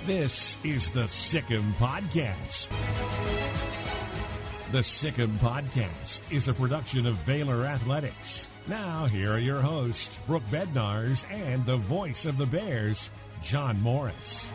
This is the Sic Em Podcast. The Sic Em Podcast is a production of Baylor Athletics. Now, here are your hosts, Brooke Bednarz and the voice of the Bears, John Morris.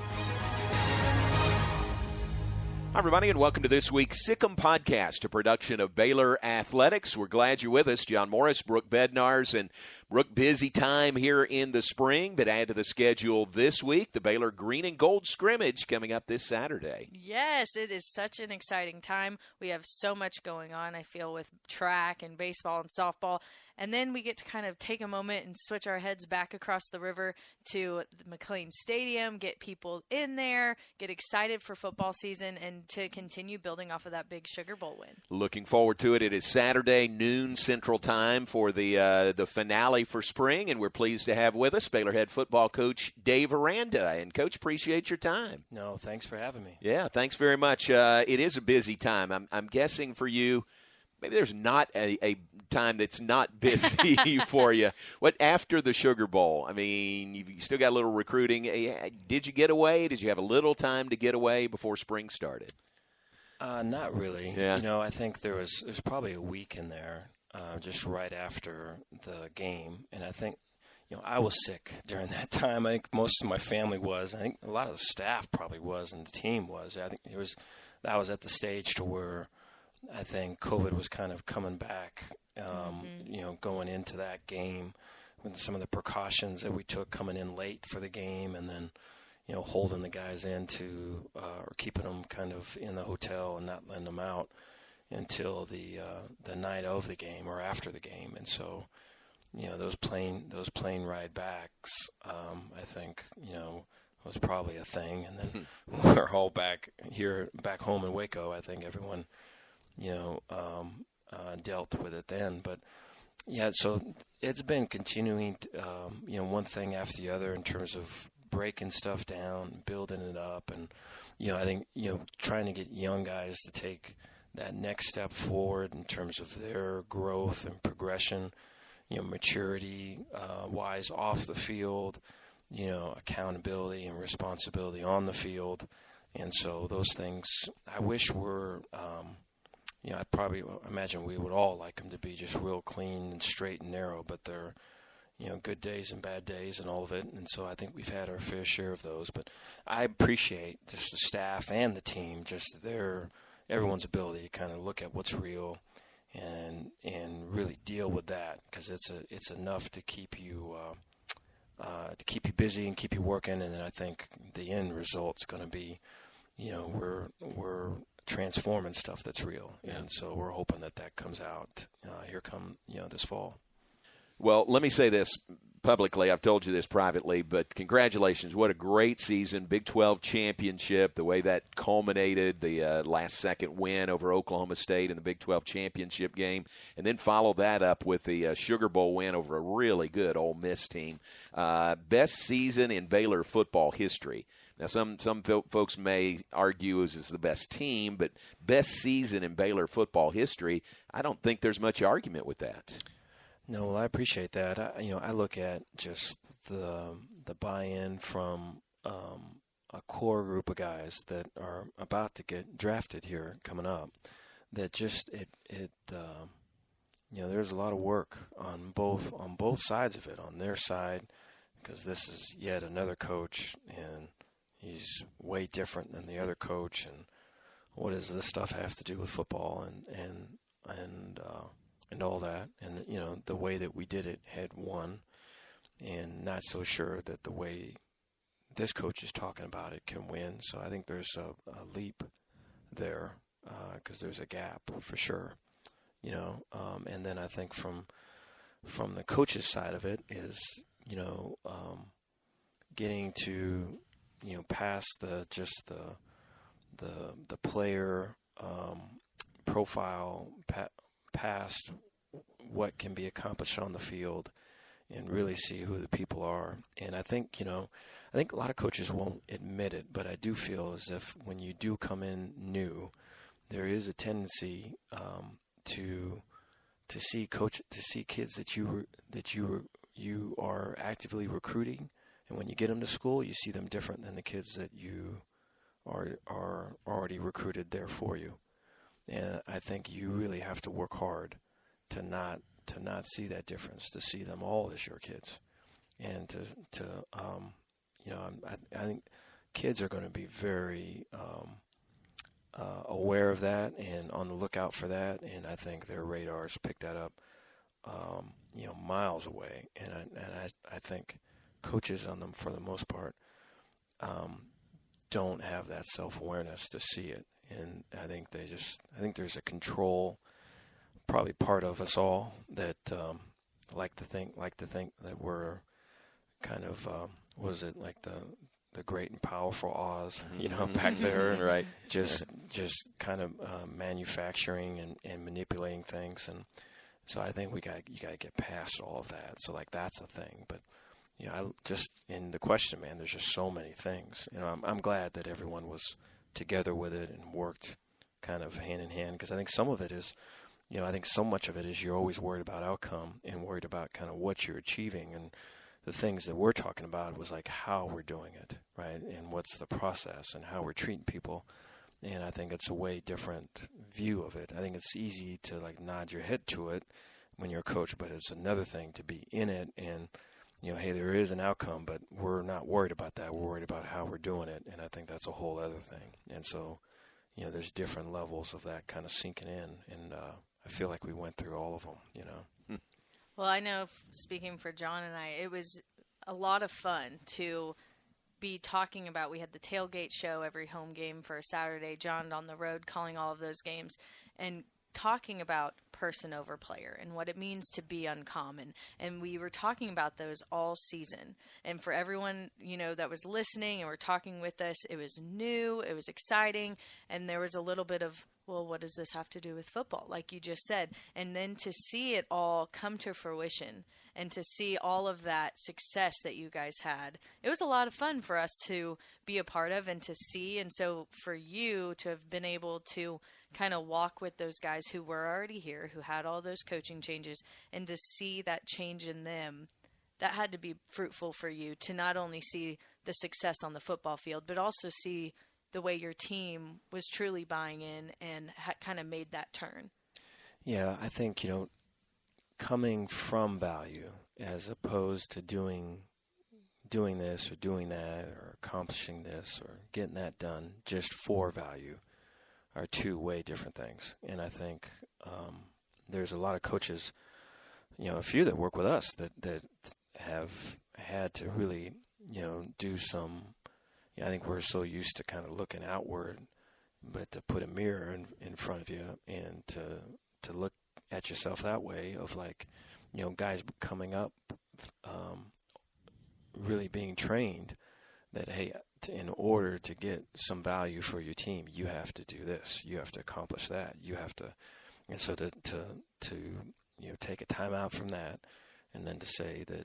Hi, everybody, and welcome to this week's Sic Em Podcast, a production of Baylor Athletics. We're glad you're with us. John Morris, Brooke Bednarz, and Brooke, busy time here in the spring, but add to the schedule this week, the Baylor Green and Gold scrimmage coming up this Saturday. Yes, it is such an exciting time. We have so much going on, I feel, with track and baseball and softball. And then we get to kind of take a moment and switch our heads back across the river to the McLean Stadium, get people in there, get excited for football season, and to continue building off of that big Sugar Bowl win. Looking forward to it. It is Saturday, noon Central Time for the finale for spring, and we're pleased to have with us Baylor head football coach Dave Aranda. And, Coach, appreciate your time. No, thanks for having me. Yeah, thanks very much. It is a busy time. I'm guessing for you, maybe there's not a time that's not busy for you. What, after the Sugar Bowl? I mean, you've still got a little recruiting. Did you get away? Did you have a little time to get away before spring started? Not really. Yeah. You know, I think there's probably a week in there just right after the game. And I think, you know, I was sick during that time. I think most of my family was. I think a lot of the staff probably was and the team was. I think that was at the stage to where I think COVID was kind of coming back, you know, going into that game with some of the precautions that we took coming in late for the game and then, you know, holding the guys in or keeping them kind of in the hotel and not letting them out until the night of the game or after the game. And so, you know, those plane ride backs, I think, you know, was probably a thing. And then we're all back home in Waco. I think everyone, you know, dealt with it then. But, yeah, so it's been continuing, you know, one thing after the other in terms of breaking stuff down, building it up. And, you know, I think, you know, trying to get young guys to take that next step forward in terms of their growth and progression, you know, maturity wise off the field, you know, accountability and responsibility on the field. And so those things I wish were, you know, I imagine we would all like them to be just real clean and straight and narrow, but they're, you know, good days and bad days and all of it. And so I think we've had our fair share of those. But I appreciate just the staff and the team, just everyone's ability to kind of look at what's real and really deal with that, because it's enough to keep you busy and keep you working. And then I think the end result's going to be, you know, we're transforming stuff that's real. Yeah. And so we're hoping that comes out this fall. Well, let me say this publicly. I've told you this privately, but congratulations. What a great season. Big 12 championship, the way that culminated, the last-second win over Oklahoma State in the Big 12 championship game, and then follow that up with the Sugar Bowl win over a really good Ole Miss team. Best season in Baylor football history. Now, some folks may argue it's the best team, but best season in Baylor football history, I don't think there's much argument with that. No, well, I appreciate that. I look at just the buy-in from a core group of guys that are about to get drafted here coming up. That just you know, there's a lot of work on both sides of it. On their side, because this is yet another coach, and he's way different than the other coach. And what does this stuff have to do with football and all that, and you know, the way that we did it had won, and not so sure that the way this coach is talking about it can win. So I think there's a leap there, because there's a gap for sure, you know. And then I think from the coach's side of it is, you know, getting to, you know, past the player profile, past what can be accomplished on the field, and really see who the people are. And I think, you know, a lot of coaches won't admit it, but I do feel as if when you do come in new, there is a tendency to see kids that you are actively recruiting And when you get them to school, you see them different than the kids that you are already recruited there for you. And I think you really have to work hard to not see that difference, to see them all as your kids, and I think kids are going to be very aware of that and on the lookout for that, and I think their radars pick that up, miles away. And I think coaches on them, for the most part, don't have that self-awareness to see it, and I think there's a control, probably part of us all, that like to think that we're kind of was it like the great and powerful Oz, back there, right? Just kind of manufacturing and manipulating things, and so I think you got to get past all of that. So like that's a thing, but I just in the question, man, there's just so many things. I'm glad that everyone was together with it and worked kind of hand in hand, because I think some of it is, I think so much of it is you're always worried about outcome and worried about kind of what you're achieving, and the things that we're talking about was like how we're doing it, right? And what's the process and how we're treating people. And I think it's a way different view of it. I think it's easy to like nod your head to it when you're a coach, but it's another thing to be in it and, hey, there is an outcome, but we're not worried about that. We're worried about how we're doing it. And I think that's a whole other thing. And so, there's different levels of that kind of sinking in. And I feel like we went through all of them, Well, I know, speaking for John and I, it was a lot of fun to be talking about. We had the tailgate show every home game for a Saturday, John on the road calling all of those games, and talking about person over player and what it means to be uncommon. And we were talking about those all season. And for everyone, that was listening and were talking with us, it was new, it was exciting, and there was a little bit of, well, what does this have to do with football, like you just said? And then to see it all come to fruition and to see all of that success that you guys had, it was a lot of fun for us to be a part of and to see. And so for you to have been able to kind of walk with those guys who were already here, who had all those coaching changes, and to see that change in them, that had to be fruitful for you to not only see the success on the football field, but also see the way your team was truly buying in and kind of made that turn. Yeah, I think, coming from value as opposed to doing this or doing that or accomplishing this or getting that done just for value are two way different things. And I think there's a lot of coaches, a few that work with us that have had to really, do some. I think we're so used to kind of looking outward, but to put a mirror in front of you and to look at yourself that way of like, guys coming up, really being trained that, hey, in order to get some value for your team, you have to do this, you have to accomplish that, you have to, and so to take a time out from that, and then to say that,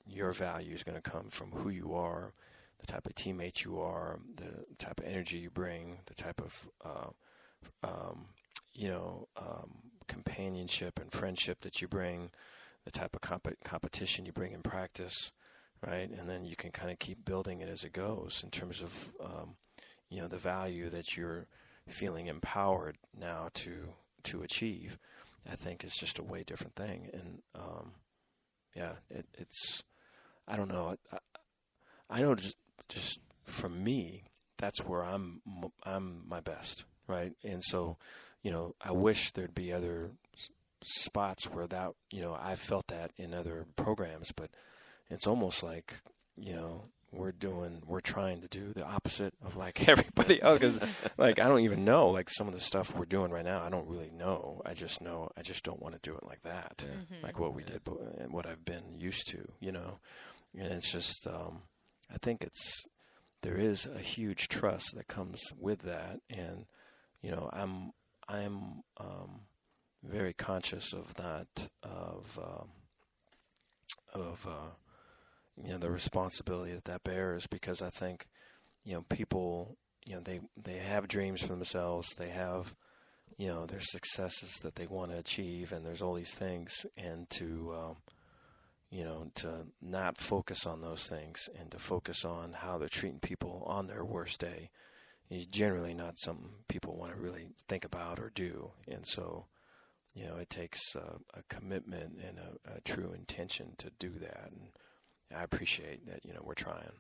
your value is going to come from who you are, the type of teammate you are, the type of energy you bring, the type of, companionship and friendship that you bring, the type of competition you bring in practice, right? And then you can kind of keep building it as it goes in terms of, the value that you're feeling empowered now to achieve. I think is just a way different thing. And, it's, I don't know. I know just for me, that's where I'm my best, right? And so, I wish there'd be other spots where that, I felt that in other programs, but it's almost like, we're trying to do the opposite of like everybody else. Because like, I don't even know, like some of the stuff we're doing right now, I don't really know. I just don't want to do it like that. Yeah. Like what we did and what I've been used to, and it's just, I think there is a huge trust that comes with that. And, I'm very conscious of that, the responsibility that bears, because I think, people, they have dreams for themselves. They have, their successes that they want to achieve, and there's all these things. And to to not focus on those things and to focus on how they're treating people on their worst day is generally not something people want to really think about or do. And so, it takes a commitment and a true intention to do that. And I appreciate that, we're trying.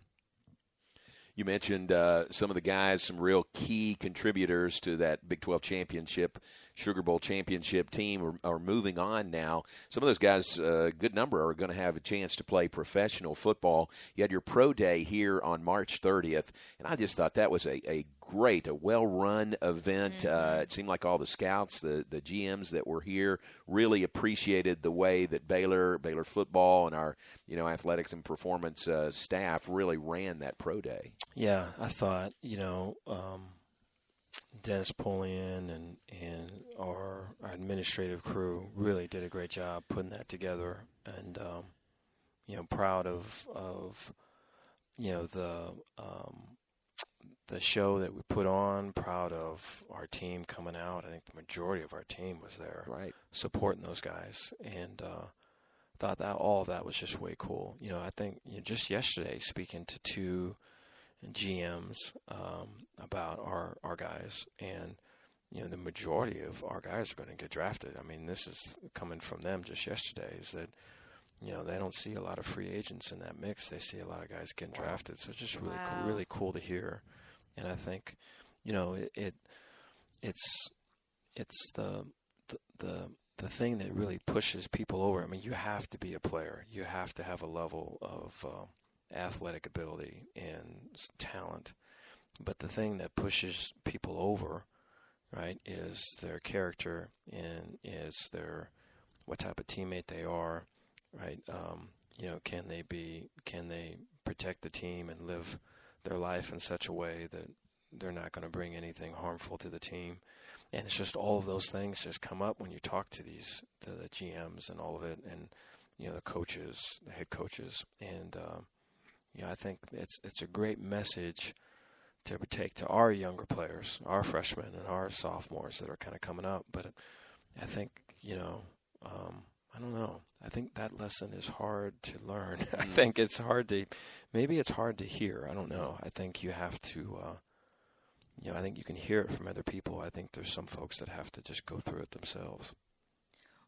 You mentioned some of the guys, some real key contributors to that Big 12 championship, Sugar Bowl championship team are moving on now. Some of those guys, a good number, are going to have a chance to play professional football. You had your pro day here on March 30th, and I just thought that was a well-run event. Mm-hmm. It seemed like all the scouts, the GMs that were here really appreciated the way that Baylor football and our athletics and performance staff really ran that pro day. Yeah, I thought, Dennis Polian and our administrative crew really did a great job putting that together, and proud of the show that we put on, proud of our team coming out. I think the majority of our team was there, right, supporting those guys, and thought that all of that was just way cool. I think just yesterday, speaking to two GMs about our guys, and the majority of our guys are going to get drafted. I mean, this is coming from them just yesterday, is that they don't see a lot of free agents in that mix. They see a lot of guys getting drafted, so it's just really cool to hear. And I think it's the thing that really pushes people over. I mean, you have to be a player. You have to have a level of athletic ability and talent. But the thing that pushes people over, right, is their character and is what type of teammate they are, right? Can they protect the team and live their life in such a way that they're not going to bring anything harmful to the team? And it's just all of those things just come up when you talk to the GMs and all of it, and the coaches, the head coaches, and I think it's a great message to take to our younger players, our freshmen and our sophomores that are kind of coming up. But I think I don't know. I think that lesson is hard to learn. I think it's hard to hear. I don't know. I think you have to, I think you can hear it from other people. I think there's some folks that have to just go through it themselves.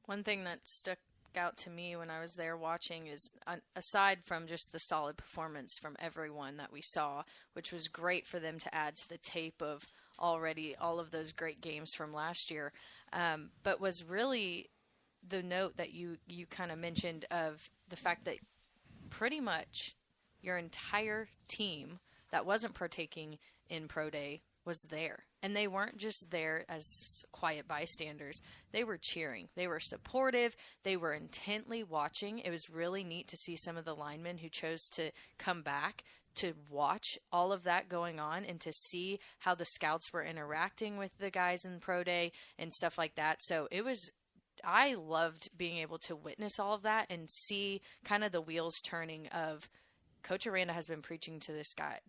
One thing that stuck out to me when I was there watching is, aside from just the solid performance from everyone that we saw, which was great for them to add to the tape of already all of those great games from last year, but was really the note that you kind of mentioned of the fact that pretty much your entire team that wasn't partaking in Pro Day was there. And they weren't just there as quiet bystanders. They were cheering. They were supportive. They were intently watching. It was really neat to see some of the linemen who chose to come back to watch all of that going on and to see how the scouts were interacting with the guys in Pro Day and stuff like that. So I loved being able to witness all of that and see kind of the wheels turning of Coach Aranda has been preaching to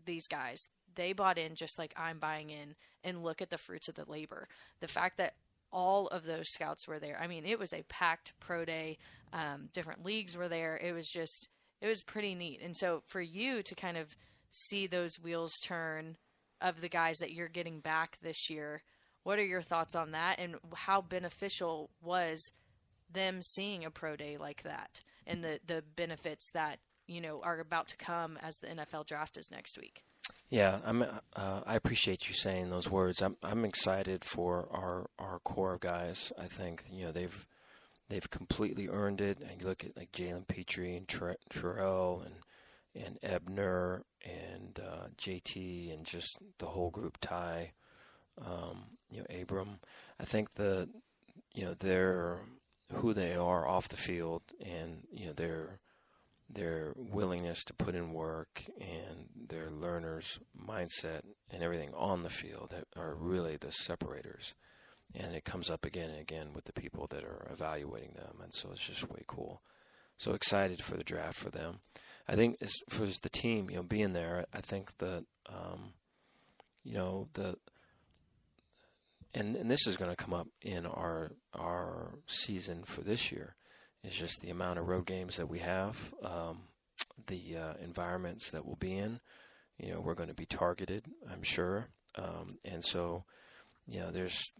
these guys. They bought in just like I'm buying in, and look at the fruits of the labor. The fact that all of those scouts were there. I mean, it was a packed Pro Day. Different leagues were there. It was pretty neat. And so for you to kind of see those wheels turn of the guys that you're getting back this year, what are your thoughts on that, and how beneficial was them seeing a Pro Day like that and the benefits that, are about to come as the NFL draft is next week? Yeah, I appreciate you saying those words. I'm excited for our core of guys. I think they've completely earned it. And you look at like Jalen Petrie and Terrell and Ebner and JT and just the whole group. Ty, Abram. I think they're who they are off the field, and their willingness to put in work and their learner's mindset and everything on the field that are really the separators. And it comes up again and again with the people that are evaluating them. And so it's just way cool. So excited for the draft for them. I think as for the team, being there, I think that, and this is going to come up in our season for this year, is just the amount of road games that we have, the environments that we'll be in. We're going to be targeted, I'm sure. And so, there's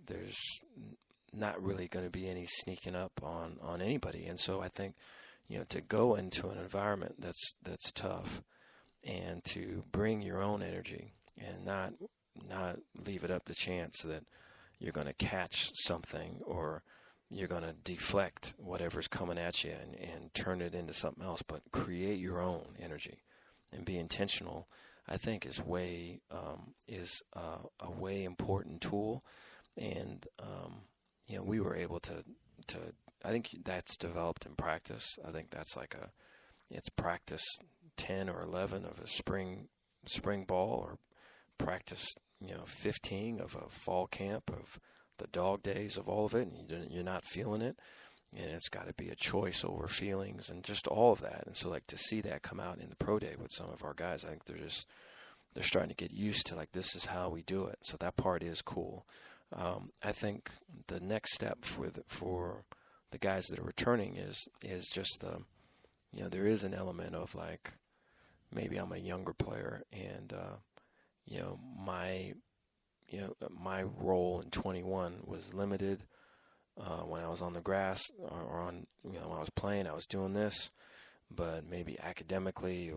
not really going to be any sneaking up on anybody. And so I think, to go into an environment that's tough and to bring your own energy and not leave it up to chance that you're going to catch something or you're going to deflect whatever's coming at you and turn it into something else, but create your own energy and be intentional, I think is a way important tool. And, we were able to I think that's developed in practice. I think that's it's practice 10 or 11 of a spring ball, or practice, 15 of a fall camp, of the dog days of all of it, and you're not feeling it. And it's got to be a choice over feelings and just all of that. And so, to see that come out in the pro day with some of our guys, I think they're starting to get used to, this is how we do it. So that part is cool. I think the next step for the guys that are returning is just there is an element of maybe I'm a younger player and, my role in 21 was limited. When I was on the grass or on, when I was playing, I was doing this, but maybe academically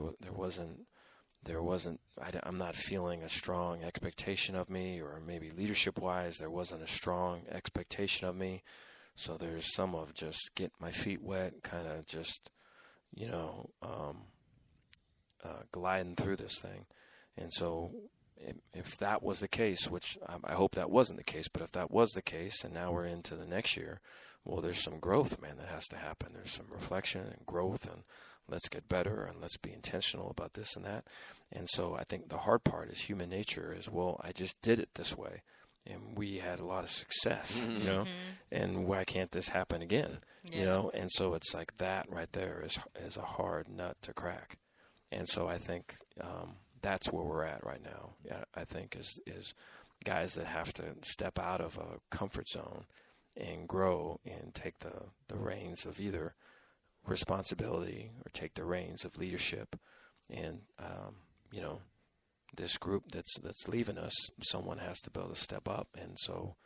I'm not feeling a strong expectation of me, or maybe leadership-wise, there wasn't a strong expectation of me. So there's some of just get my feet wet, kind of just, gliding through this thing. And so if that was the case, which I hope that wasn't the case, but if that was the case, and now we're into the next year, well, there's some growth, man, that has to happen. There's some reflection and growth, and let's get better, and let's be intentional about this and that. And so I think the hard part is human nature is, well, I just did it this way, and we had a lot of success, and why can't this happen again, And so it's that right there is a hard nut to crack. And so I think that's where we're at right now. I think is guys that have to step out of a comfort zone and grow and take the reins of either responsibility or take the reins of leadership. And this group that's leaving us, someone has to be able to step up. And so,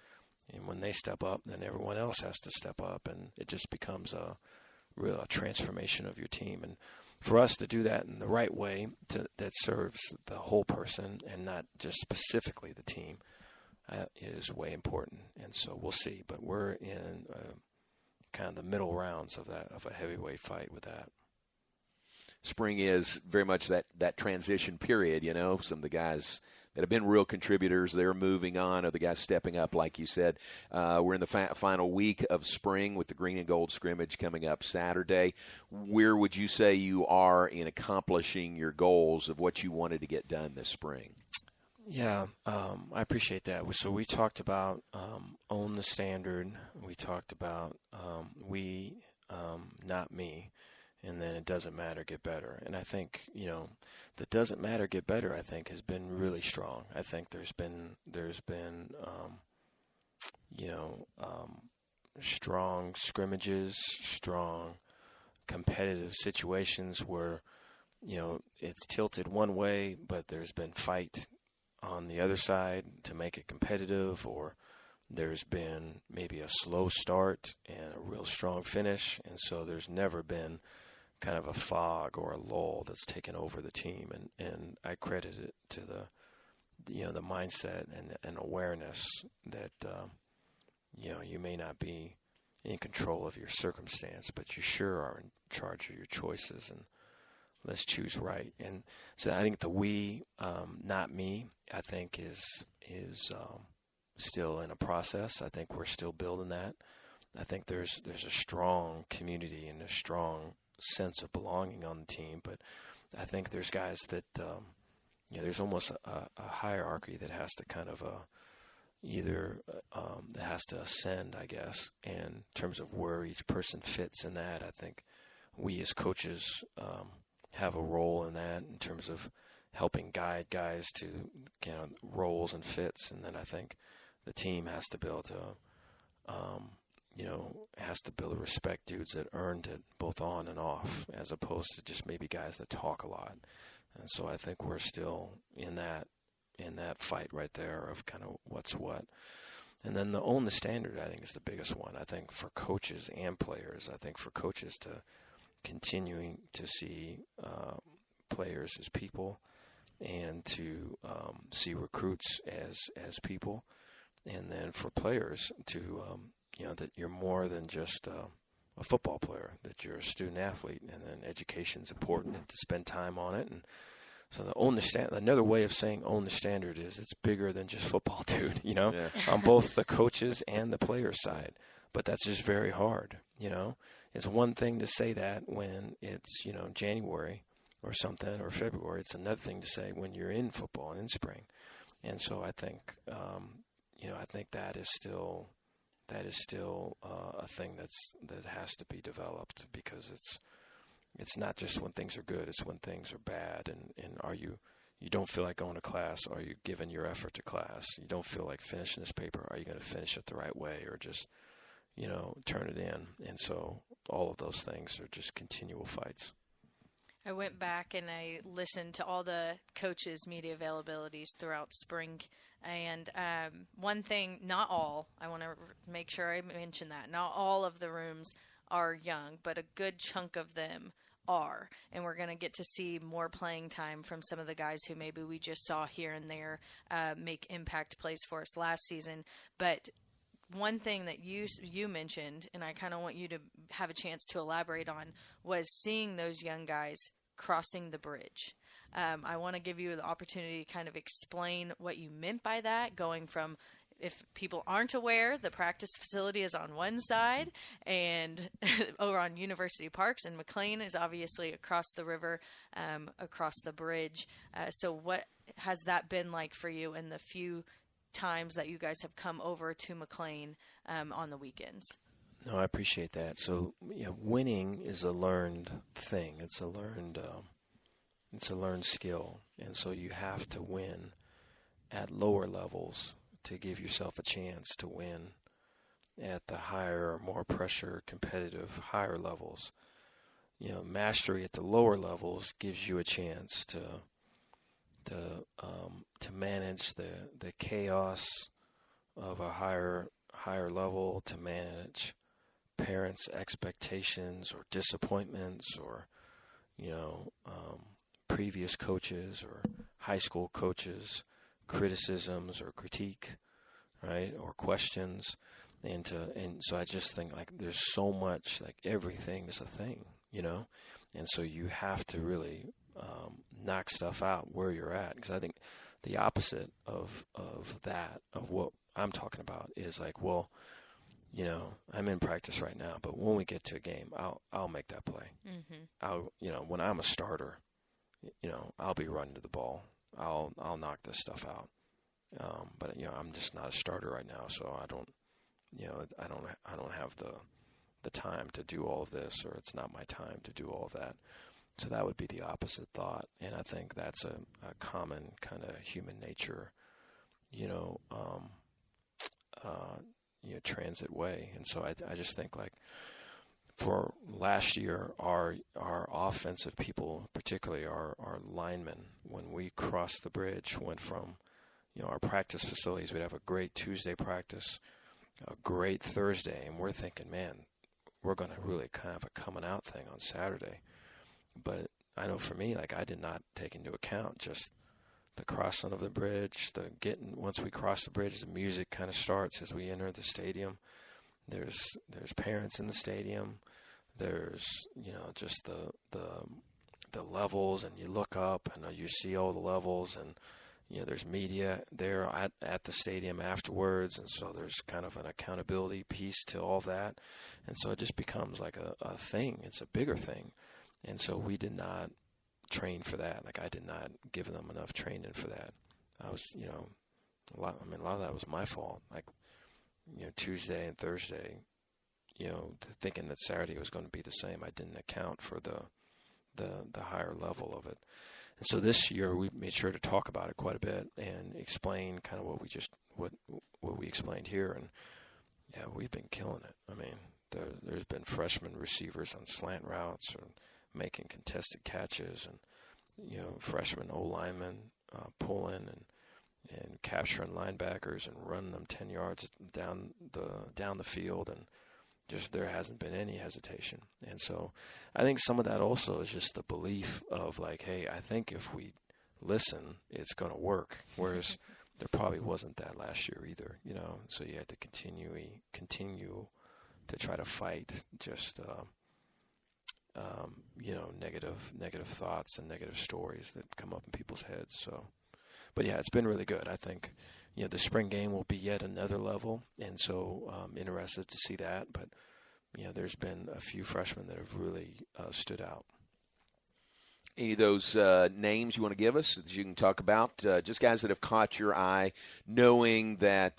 and when they step up, then everyone else has to step up, and it just becomes a real transformation of your team. And for us to do that in the right way that serves the whole person and not just specifically the team is way important. And so we'll see. But we're in kind of the middle rounds of a heavyweight fight with that. Spring is very much that transition period, Some of the guys that have been real contributors, they're moving on, or the guys stepping up, like you said. We're in the final week of spring with the green and gold scrimmage coming up Saturday. Where would you say you are in accomplishing your goals of what you wanted to get done this spring? Yeah, I appreciate that. So we talked about own the standard. We talked about we, not me. And then it doesn't matter, get better. And I think, the doesn't matter, get better, I think has been really strong. I think there's been strong scrimmages, strong competitive situations where, it's tilted one way, but there's been fight on the other side to make it competitive, or there's been maybe a slow start and a real strong finish. And so there's never been kind of a fog or a lull that's taken over the team, and I credit it to the mindset and awareness that you may not be in control of your circumstance, but you sure are in charge of your choices, and let's choose right. And so I think the we, not me, I think is still in a process. I think we're still building that. I think there's a strong community and a strong sense of belonging on the team, but I think there's guys that there's almost a hierarchy that has to kind of that has to ascend, I guess, and in terms of where each person fits in that. I think we as coaches have a role in that in terms of helping guide guys to roles and fits, and then I think the team has to be able to has to build a respect dudes that earned it both on and off, as opposed to just maybe guys that talk a lot. And so I think we're still in that fight right there of kind of what's what. And then the own the standard, I think, is the biggest one. I think for coaches and players, I think for coaches to continuing to see players as people and to see recruits as people. And then for players to, that you're more than just a football player, that you're a student athlete, and then education's important and to spend time on it. And so another way of saying own the standard is it's bigger than just football, dude, on both the coaches and the player side. But that's just very hard, It's one thing to say that when it's, January or something, or February. It's another thing to say when you're in football and in spring. And so I think, I think that is still a thing that has to be developed, because it's not just when things are good, it's when things are bad. And are you don't feel like going to class, are you giving your effort to class? You don't feel like finishing this paper, are you going to finish it the right way, or just, turn it in? And so all of those things are just continual fights. I went back and I listened to all the coaches' media availabilities throughout spring. And one thing, not all, I want to make sure I mention that, not all of the rooms are young, but a good chunk of them are. And we're going to get to see more playing time from some of the guys who maybe we just saw here and there make impact plays for us last season. But one thing that you mentioned, and I kind of want you to have a chance to elaborate on, was seeing those young guys crossing the bridge. I want to give you the opportunity to kind of explain what you meant by that, going from, if people aren't aware, the practice facility is on one side and over on University Parks, and McLean is obviously across the river, across the bridge. So what has that been like for you in the few times that you guys have come over to McLean on the weekends? No, I appreciate that. So, winning is a learned thing. It's a learned skill. And so you have to win at lower levels to give yourself a chance to win at the higher, more pressure, competitive, higher levels. Mastery at the lower levels gives you a chance to manage the chaos of a higher level, to manage parents' expectations or disappointments, or previous coaches or high school coaches' criticisms or critique, right, or questions, and so I just think there's so much, everything is a thing, and so you have to really knock stuff out where you're at, because I think the opposite of what I'm talking about is I'm in practice right now, but when we get to a game, I'll make that play. Mm-hmm. When I'm a starter, I'll be running to the ball. I'll knock this stuff out. But I'm just not a starter right now, so I don't have the time to do all of this, or it's not my time to do all of that. So that would be the opposite thought, and I think that's a common kind of human nature, transit way. And so I just think for last year, our offensive people, particularly our linemen, when we crossed the bridge, went from our practice facilities. We'd have a great Tuesday practice, a great Thursday, and we're thinking, man, we're going to really kind of a coming out thing on Saturday. But I know for me, I did not take into account just the crossing of the bridge, once we cross the bridge, the music kind of starts as we enter the stadium. There's parents in the stadium. There's just the levels, and you look up and you see all the levels, and there's media there at the stadium afterwards, and so there's kind of an accountability piece to all that, and so it just becomes a thing. It's a bigger thing, and so we did not train for that. I did not give them enough training for that. I was, a lot of that was my fault. Tuesday and Thursday, thinking that Saturday was going to be the same, I didn't account for the higher level of it. And so this year we made sure to talk about it quite a bit and explain kind of what we explained here, and Yeah, we've been killing it. I mean, there's been freshman receivers on slant routes or making contested catches, and freshman O-linemen pulling and capturing linebackers and running them 10 yards down the field, and just there hasn't been any hesitation. And so I think some of that also is just the belief of like, hey, I think if we listen, it's going to work. Whereas there probably wasn't that last year either, So you had to continue to try to fight just negative thoughts and negative stories that come up in people's heads. So, but yeah, it's been really good. I think the spring game will be yet another level, and so interested to see that. But there's been a few freshmen that have really stood out. Any of those names you want to give us that you can talk about? Just guys that have caught your eye, knowing that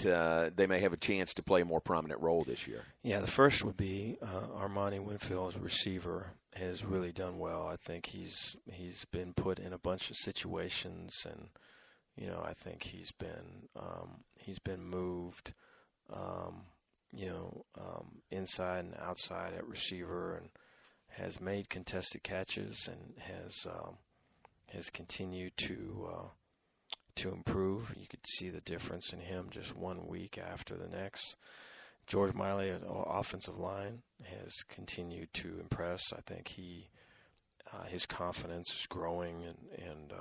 they may have a chance to play a more prominent role this year. Yeah, the first would be Armani Winfield, as receiver, has really done well. I think he's been put in a bunch of situations, and I think he's been moved, inside and outside at receiver, and has made contested catches and has continued to improve. You could see the difference in him just 1 week after the next. George Miley at offensive line has continued to impress. I think his confidence is growing, and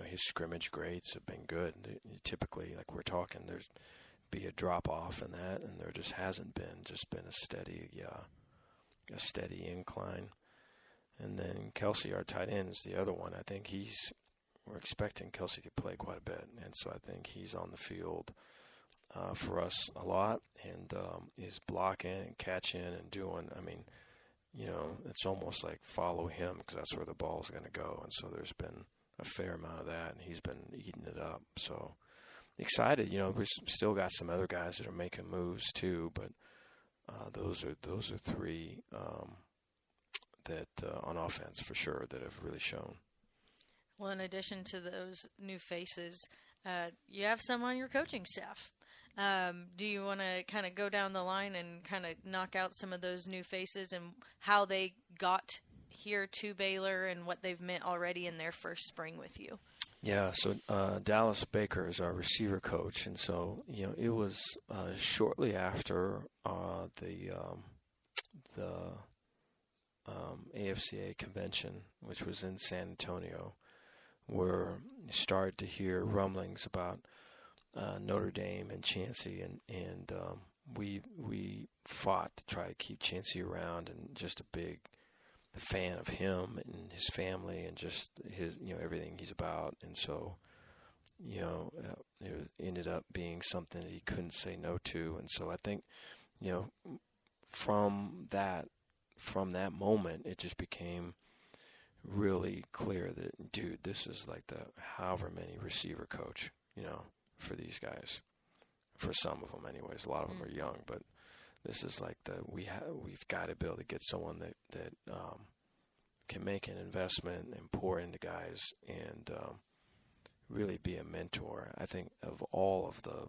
his scrimmage grades have been good. Typically, like we're talking, there's be a drop off in that, and there just hasn't been. Just been a steady incline. And then Kelsey, our tight end, is the other one. I think we're expecting Kelsey to play quite a bit, and so I think he's on the field for us a lot, and is blocking and catching and doing. I mean, it's almost like follow him because that's where the ball's going to go, and so there's been a fair amount of that, and he's been eating it up. So excited. We've still got some other guys that are making moves too, but those are three that on offense for sure that have really shown. Well, in addition to those new faces, you have some on your coaching staff. Do you want to kind of go down the line and kind of knock out some of those new faces and how they got here to Baylor and what they've meant already in their first spring with you? Yeah, so Dallas Baker is our receiver coach, and so it was shortly after the AFCA convention, which was in San Antonio, where you started to hear rumblings about Notre Dame and Chancey, and we fought to try to keep Chancey around, and just a big fan of him and his family and just his everything he's about. And so it ended up being something that he couldn't say no to. And so I think from that moment it just became really clear that, dude, this is like the however many receiver coach for these guys, for some of them anyways. A lot of them are young, but this is like we've got to be able to get someone that can make an investment and pour into guys and really be a mentor. I think of all of the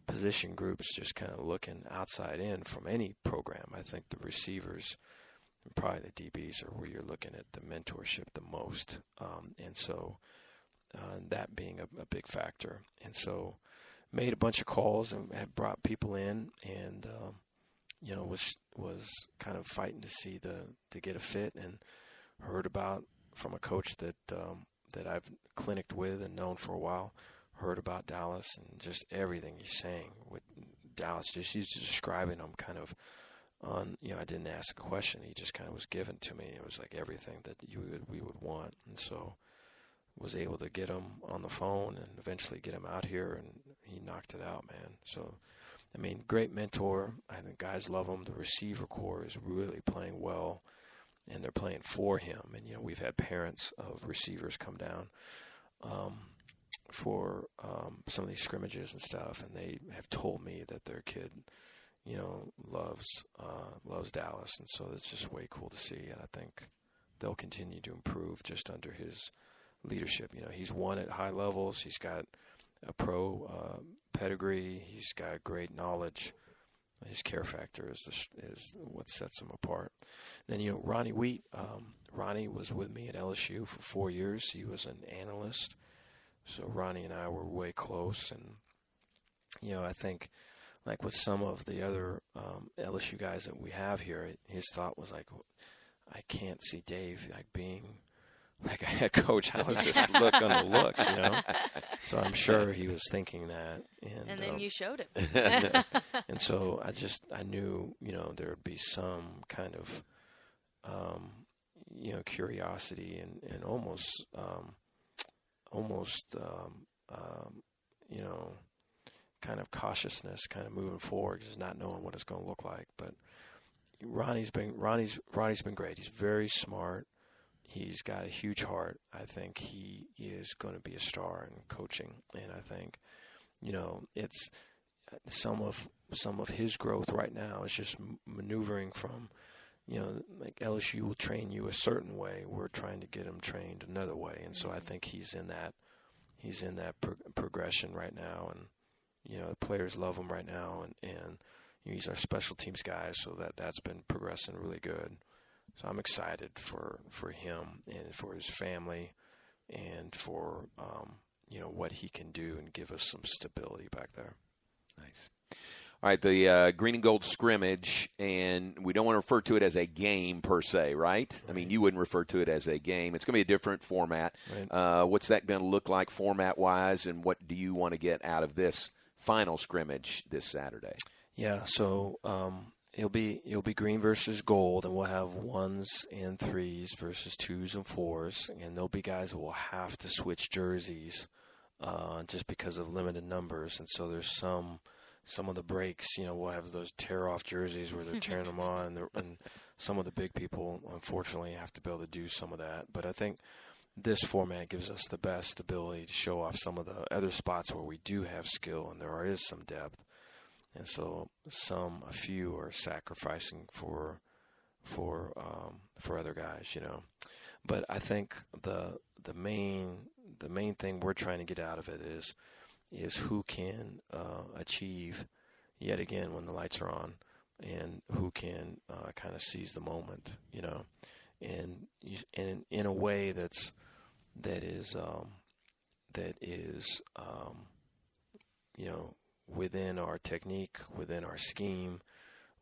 position groups, just kind of looking outside in from any program, I think the receivers and probably the DBs are where you're looking at the mentorship the most. And so that being a big factor. And so made a bunch of calls and had brought people in, and was kind of fighting to see to get a fit, and heard about from a coach that I've clinicked with and known for a while, heard about Dallas and just everything he's saying with Dallas. Just he's describing them kind of on, I didn't ask a question. He just kind of was given to me. It was like everything that we would want. And so was able to get him on the phone and eventually get him out here, and he knocked it out, man. So, I mean, great mentor. I think guys love him. The receiver core is really playing well, and they're playing for him. And, we've had parents of receivers come down for some of these scrimmages and stuff, and they have told me that their kid, loves Dallas. And so it's just way cool to see, and I think they'll continue to improve just under his leadership. He's won at high levels. He's got a pro pedigree. He's got great knowledge. His care factor is what sets him apart. Then, Ronnie Wheat. Ronnie was with me at LSU for 4 years. He was an analyst. So Ronnie and I were way close. And, I think, like with some of the other LSU guys that we have here, his thought was like, I can't see Dave like being like a head coach. How is this going to look, So I'm sure he was thinking that. And then you showed him. And so I knew, there would be some kind of, curiosity and almost, kind of cautiousness, kind of moving forward, just not knowing what it's going to look like. But Ronnie's been great. He's very smart. He's got a huge heart. I think he is going to be a star in coaching, and I think, it's some of his growth right now is just maneuvering from, like LSU will train you a certain way. We're trying to get him trained another way, and so I think he's in that progression right now, and the players love him right now, and he's our special teams guy, so that's been progressing really good. So I'm excited for him and for his family and for, what he can do and give us some stability back there. Nice. All right, the green and gold scrimmage, and we don't want to refer to it as a game per se, right? I mean, you wouldn't refer to it as a game. It's going to be a different format. Right. What's that going to look like format-wise, and what do you want to get out of this final scrimmage this Saturday? Yeah, so it'll be green versus gold, and we'll have 1s and 3s versus 2s and 4s, and there'll be guys that will have to switch jerseys just because of limited numbers, and so there's some of the breaks, we'll have those tear-off jerseys where they're tearing them on, and some of the big people, unfortunately, have to be able to do some of that. But I think this format gives us the best ability to show off some of the other spots where we do have skill and there is some depth. And so a few are sacrificing for other guys, But I think the main thing we're trying to get out of it is who can achieve yet again when the lights are on, and who can kind of seize the moment, and in a way that is within our technique, within our scheme,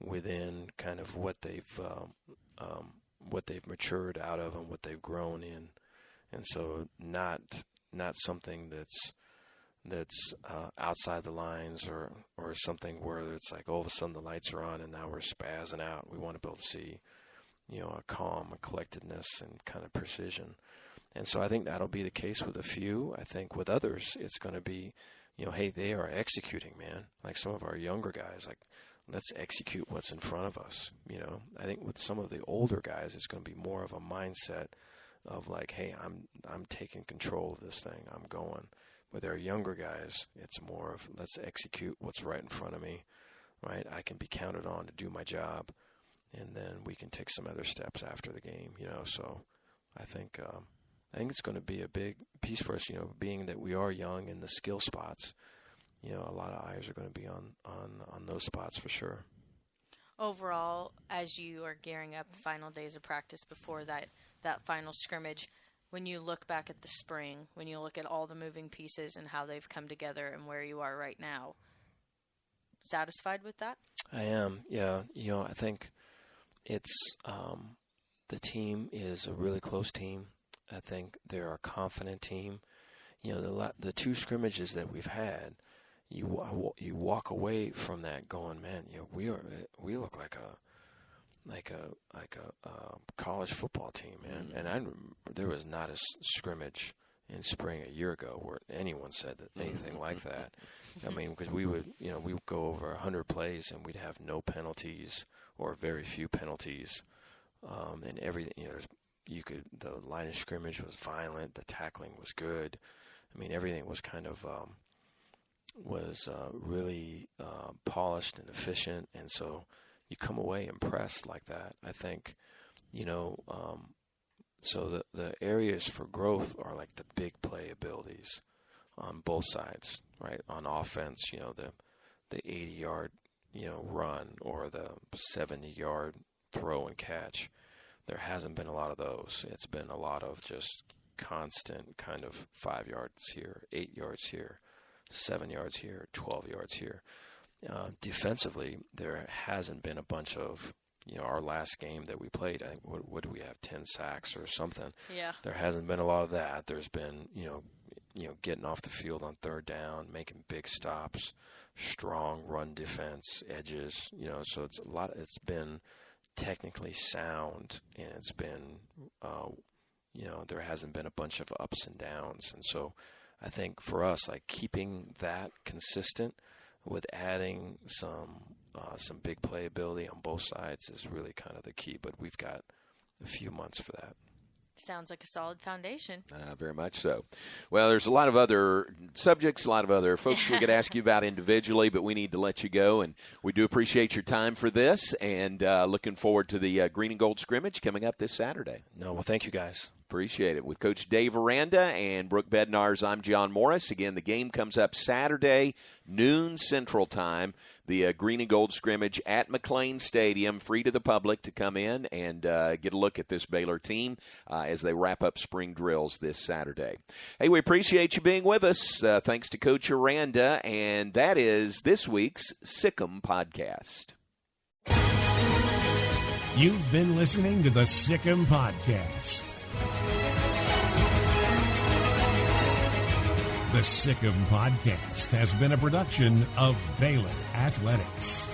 within kind of what they've matured out of and what they've grown in, and so not something that's outside the lines or something where it's like all of a sudden the lights are on and now we're spazzing out. We want to be able to see, a calm, a collectedness, and kind of precision. And so I think that'll be the case with a few. I think with others, it's going to be, hey, they are executing, man. Like some of our younger guys, like, let's execute what's in front of us. I think with some of the older guys, it's going to be more of a mindset of like, hey, I'm taking control of this thing. I'm going. With our younger guys, it's more of let's execute what's right in front of me, right? I can be counted on to do my job, and then we can take some other steps after the game, So I think it's going to be a big piece for us, being that we are young in the skill spots. A lot of eyes are going to be on those spots for sure. Overall, as you are gearing up final days of practice before that final scrimmage, when you look back at the spring, when you look at all the moving pieces and how they've come together and where you are right now, satisfied with that? I am, yeah. I think it's the team is a really close team. I think they're a confident team. The two scrimmages that we've had, you walk away from that going, man, we look like a college football team, man. Mm-hmm. And there was not a scrimmage in spring a year ago where anyone said that anything like that. I mean, because we would go over 100 plays and we'd have no penalties or very few penalties, and everything. The line of scrimmage was violent, the tackling was good. I mean, everything was kind of really polished and efficient, and so you come away impressed like that. I think, so the areas for growth are like the big play abilities on both sides, right? On offense, the 80-yard run or the 70-yard throw and catch. There hasn't been a lot of those. It's been a lot of just constant kind of 5 yards here, 8 yards here, 7 yards here, 12 yards here. Defensively, there hasn't been a bunch of, our last game that we played, I think, what do we have, 10 sacks or something? Yeah. There hasn't been a lot of that. There's been, getting off the field on third down, making big stops, strong run defense, edges, so it's been technically sound, and it's been, there hasn't been a bunch of ups and downs. And so I think for us, like keeping that consistent with adding some big playability on both sides is really kind of the key. But we've got a few months for that. Sounds like a solid foundation. Very much so. Well, there's a lot of other subjects, a lot of other folks we could ask you about individually, but we need to let you go. And we do appreciate your time for this, and looking forward to the Green and Gold scrimmage coming up this Saturday. No, well, thank you, guys. Appreciate it. With Coach Dave Aranda and Brooke Bednarz, I'm John Morris. Again, the game comes up Saturday, noon Central Time. The Green and Gold scrimmage at McLean Stadium, free to the public to come in and get a look at this Baylor team as they wrap up spring drills this Saturday. Hey, we appreciate you being with us. Thanks to Coach Aranda, and that is this week's Sic Em Podcast. You've been listening to the Sic Em Podcast. The Sic Em Podcast has been a production of Baylor Athletics.